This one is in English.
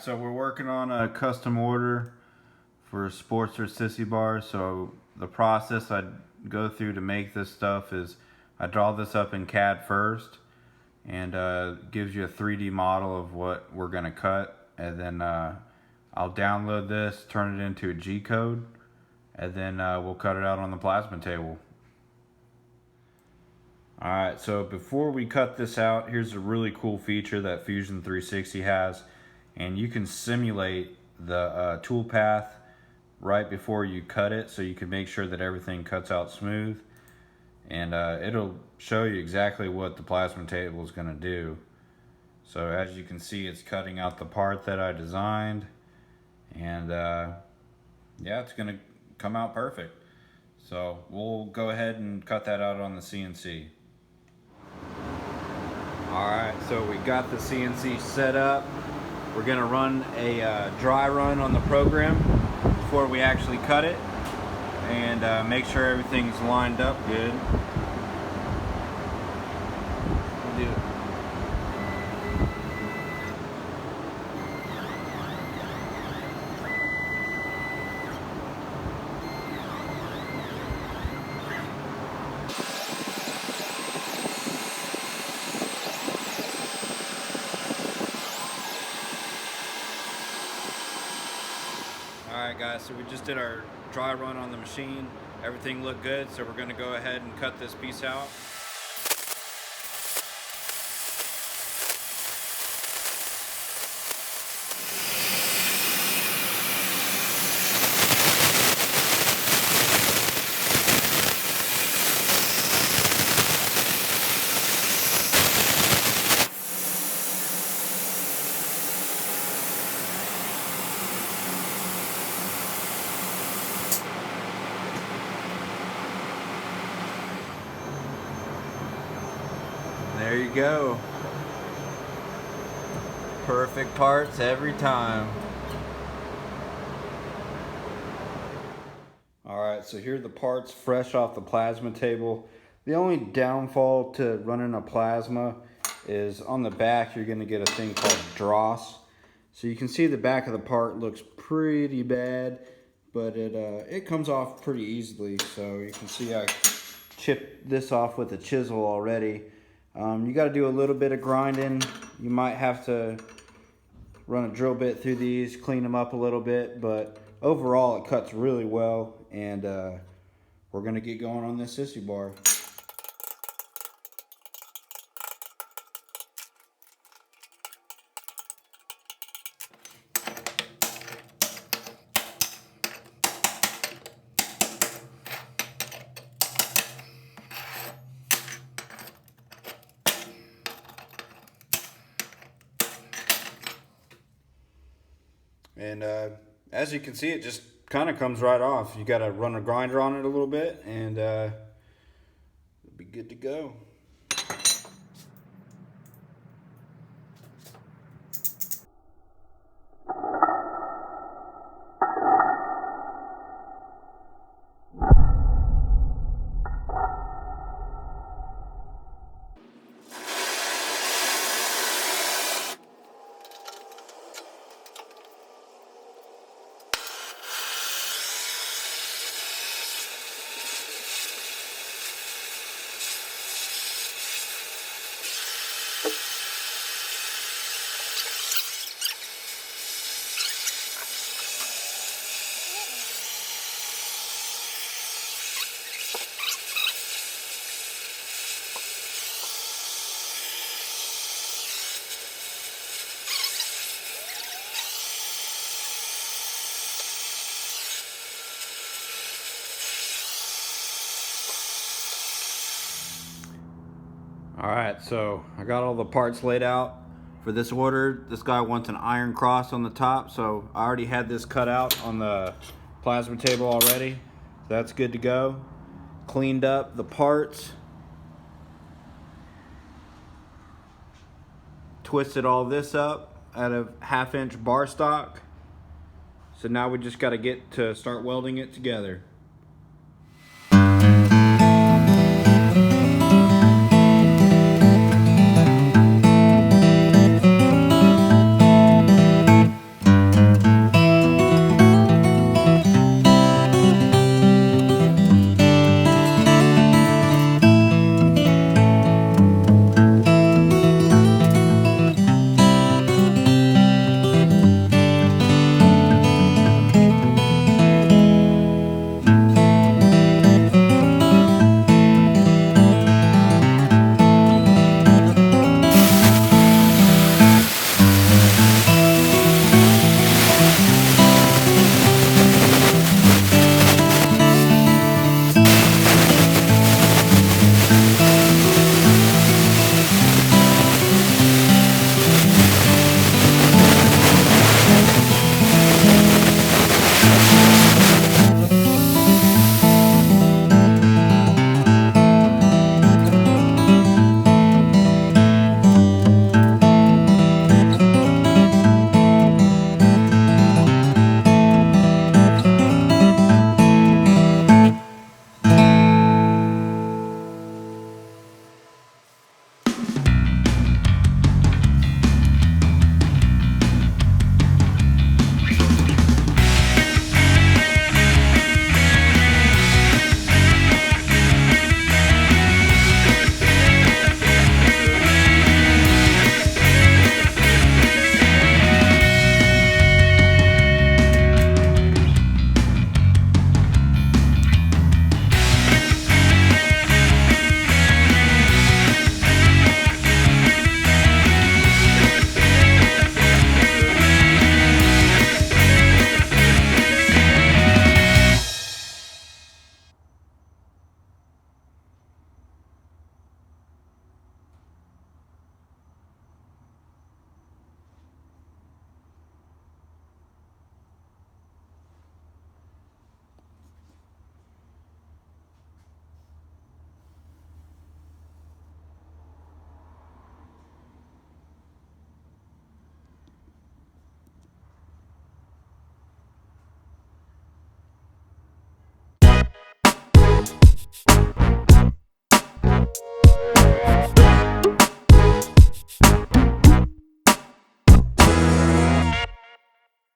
so we're working on a custom order for sports or sissy bars. So the process I go through to make this stuff is I draw this up in CAD first, and gives you a 3D model of what we're gonna cut, and then I'll download this, turn it into a G code, and then we'll cut it out on the plasma table. Alright, so before we cut this out, here's a really cool feature that Fusion 360 has, and you can simulate the tool path right before you cut it, so you can make sure that everything cuts out smooth, and it'll show you exactly what the plasma table is going to do. So as you can see, it's cutting out the part that I designed, and yeah, it's going to come out perfect. So we'll go ahead and cut that out on the CNC. Alright, so we got the CNC set up. We're going to run a dry run on the program before we actually cut it, and make sure everything's lined up good. We'll do it. Alright guys, so we just did our dry run on the machine. Everything looked good, so we're going to go ahead and cut this piece out. There you go. Perfect parts every time. Alright, so here are the parts fresh off the plasma table. The only downfall to running a plasma is on the back you're going to get a thing called dross. So you can see the back of the part looks pretty bad, but it comes off pretty easily. So you can see I chipped this off with a chisel already. You got to do a little bit of grinding. You might have to run a drill bit through these, clean them up a little bit, but overall it cuts really well, and we're going to get going on this sissy bar. And as you can see, it just kind of comes right off. You got to run a grinder on it a little bit, and it'll be good to go. Alright, so I got all the parts laid out for this order. This guy wants an iron cross on the top, so I already had this cut out on the plasma table already. So that's good to go. Cleaned up the parts. Twisted all this up out of 1/2 inch bar stock. So now we just got to get to start welding it together.